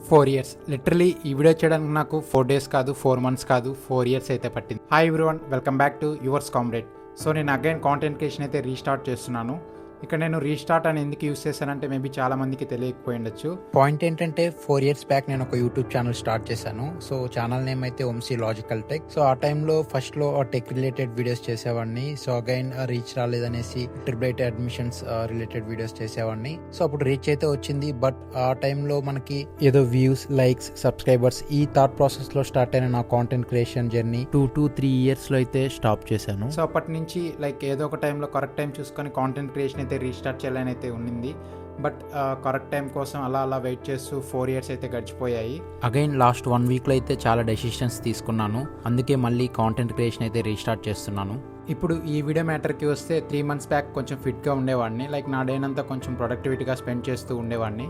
4 years literally ఈ video చేయడానికి నాకు 4 డేస్ కాదు, 4 మంత్స్ కాదు, 4 ఇయర్స్ అయితే పట్టింది. Hi everyone, welcome back to yours comrade. So నేను అగైన్ కాంటెంట్ క్రియేషన్ అయితే రీస్టార్ట్ చేస్తున్నాను. ఇక్కడ నేను రీస్టార్ట్ అని ఎందుకు యూస్ చేశానంటే మేబీ చాలా మందికి తెలియకపోయి ఉండొచ్చు. పాయింట్ ఏంటంటే 4 ఇయర్స్ బ్యాక్ నేను ఒక యూట్యూబ్ ఛానల్ స్టార్ట్ చేశాను. సో ఛానల్ నేమ్ అయితే వంశీ లాజికల్ టెక్. సో ఆ టైంలో ఫస్ట్ లో టెక్ రిలేటెడ్ వీడియోస్ చేసేవాడిని. సో అగైన్ రీచ్ రాలేదనేసి ట్రిపుల్ అడ్మిషన్స్ రిలేటెడ్ వీడియోస్ చేసేవాడిని. సో అప్పుడు రీచ్ అయితే వచ్చింది, బట్ ఆ టైంలో మనకి ఏదో వ్యూస్, లైక్స్, సబ్స్క్రైబర్స్ ఈ థాట్ ప్రాసెస్ లో స్టార్ట్ అయిన నా content creation journey 2 to 3 years లో అయితే స్టాప్ చేశాను. సో అప్పటి నుంచి లైక్ ఏదో ఒక టైంలో కరెక్ట్ టైం చూసుకొని కాంటెంట్ క్రియేషన్ అయితే రీస్టార్ట్ చేయాలని అయితే ఉండింది. బట్ కరెక్ట్ టైం కోసం అలా వెయిట్ చేస్తూ 4 ఇయర్స్ అయితే గడిచిపోయాయి. అగైన్ లాస్ట్ 1 వీక్ లో అయితే చాలా డెసిషన్స్ తీసుకున్నాను. అందుకే మళ్ళీ కాంటెంట్ క్రియేషన్ అయితే రీస్టార్ట్ చేస్తున్నాను. ఇప్పుడు ఈ వీడియో మ్యాటర్కి వస్తే 3 months బ్యాక్ కొంచెం ఫిట్గా ఉండేవాడిని. లైక్ నా డేనంతా కొంచెం ప్రొడక్టివిటీగా స్పెండ్ చేస్తూ ఉండేవాడిని.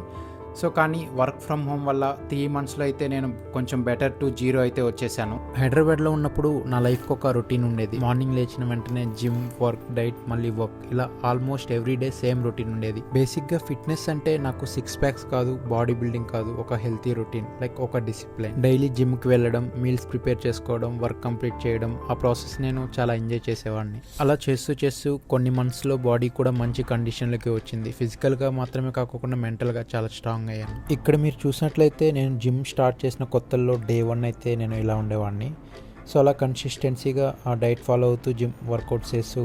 సో కానీ వర్క్ ఫ్రమ్ హోమ్ వల్ల 3 monthsలో అయితే నేను కొంచెం బెటర్ టు 0 అయితే వచ్చేసాను. హైదరాబాద్లో ఉన్నప్పుడు నా లైఫ్కి ఒక రొటీన్ ఉండేది. మార్నింగ్ లేచిన వెంటనే జిమ్, వర్క్, డైట్, మళ్ళీ వర్క్, ఇలా ఆల్మోస్ట్ ఎవ్రీడే సేమ్ రొటీన్ ఉండేది. బేసిక్గా ఫిట్నెస్ అంటే నాకు 6 packs కాదు, బాడీ బిల్డింగ్ కాదు, ఒక హెల్తీ రొటీన్, లైక్ ఒక డిసిప్లిన్. డైలీ జిమ్కి వెళ్ళడం, మీల్స్ ప్రిపేర్ చేసుకోవడం, వర్క్ కంప్లీట్ చేయడం, ఆ ప్రాసెస్ నేను చాలా ఎంజాయ్ చేసేవాడిని. అలా చేస్తూ కొన్ని మంత్స్లో బాడీ కూడా మంచి కండిషన్లోకి వచ్చింది. ఫిజికల్గా మాత్రమే కాకుండా మెంటల్గా చాలా స్ట్రాంగ్ అయ్యాను. ఇక్కడ మీరు చూసినట్లయితే నేను జిమ్ స్టార్ట్ చేసిన కొత్తల్లో డే 1 అయితే నేను ఇలా ఉండేవాడిని. సో అలా కన్సిస్టెన్సీగా ఆ డైట్ ఫాలో అవుతూ జిమ్ వర్కౌట్స్ చేస్తూ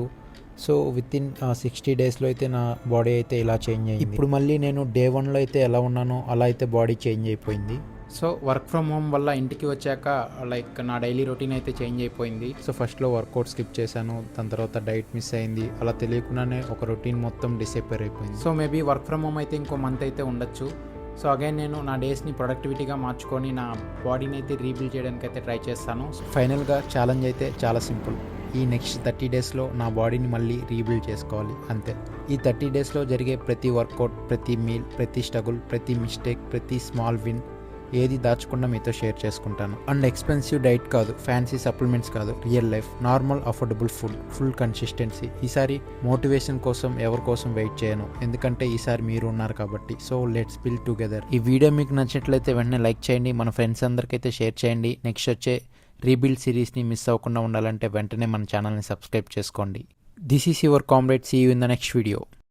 సో విత్ ఇన్ 60 డేస్లో అయితే నా బాడీ అయితే ఇలా చేంజ్ అయ్యింది. ఇప్పుడు మళ్ళీ నేను డే 1లో అయితే ఎలా ఉన్నానో అలా అయితే బాడీ చేంజ్ అయిపోయింది. సో వర్క్ ఫ్రమ్ హోమ్ వల్ల ఇంటికి వచ్చాక లైక్ నా డైలీ రొటీన్ అయితే చేంజ్ అయిపోయింది. సో ఫస్ట్లో వర్కౌట్ స్కిప్ చేశాను, దాని తర్వాత డైట్ మిస్ అయింది. అలా తెలియకుండానే ఒక రొటీన్ మొత్తం డిసప్పేర్ అయిపోయింది. So maybe work from home అయితే ఇంకో మంత్ అయితే ఉండొచ్చు. సో అగైన్ నేను నా డేస్ని ప్రొడక్టివిటీగా మార్చుకొని నా బాడీని అయితే రీబిల్డ్ చేయడానికి అయితే ట్రై చేస్తాను. ఫైనల్గా ఛాలెంజ్ అయితే చాలా సింపుల్. ఈ నెక్స్ట్ 30 డేస్లో నా బాడీని మళ్ళీ రీబిల్డ్ చేసుకోవాలి, అంతే. ఈ 30 డేస్లో జరిగే ప్రతి వర్కౌట్, ప్రతి మీల్, ప్రతి స్ట్రగుల్, ప్రతి మిస్టేక్, ప్రతి స్మాల్ విన్ ఏది దాచకుండా మీతో షేర్ చేసుకుంటాను. అండ్ ఎక్స్పెన్సివ్ డైట్ కాదు, ఫ్యాన్సీ సప్లిమెంట్స్ కాదు, real life, normal affordable food, full consistency. ఈసారి మోటివేషన్ కోసం ఎవరి కోసం వెయిట్ చేయను, ఎందుకంటే ఈసారి మీరు ఉన్నారు కాబట్టి. So let's build together. ఈ వీడియో మీకు నచ్చినట్లయితే వెంటనే లైక్ చేయండి, మన ఫ్రెండ్స్ అందరికైతే షేర్ చేయండి. నెక్స్ట్ వచ్చే రీబిల్డ్ సిరీస్ని మిస్ అవ్వకుండా ఉండాలంటే వెంటనే మన ఛానల్ని సబ్స్క్రైబ్ చేసుకోండి. This is your comrade. See you in the next video.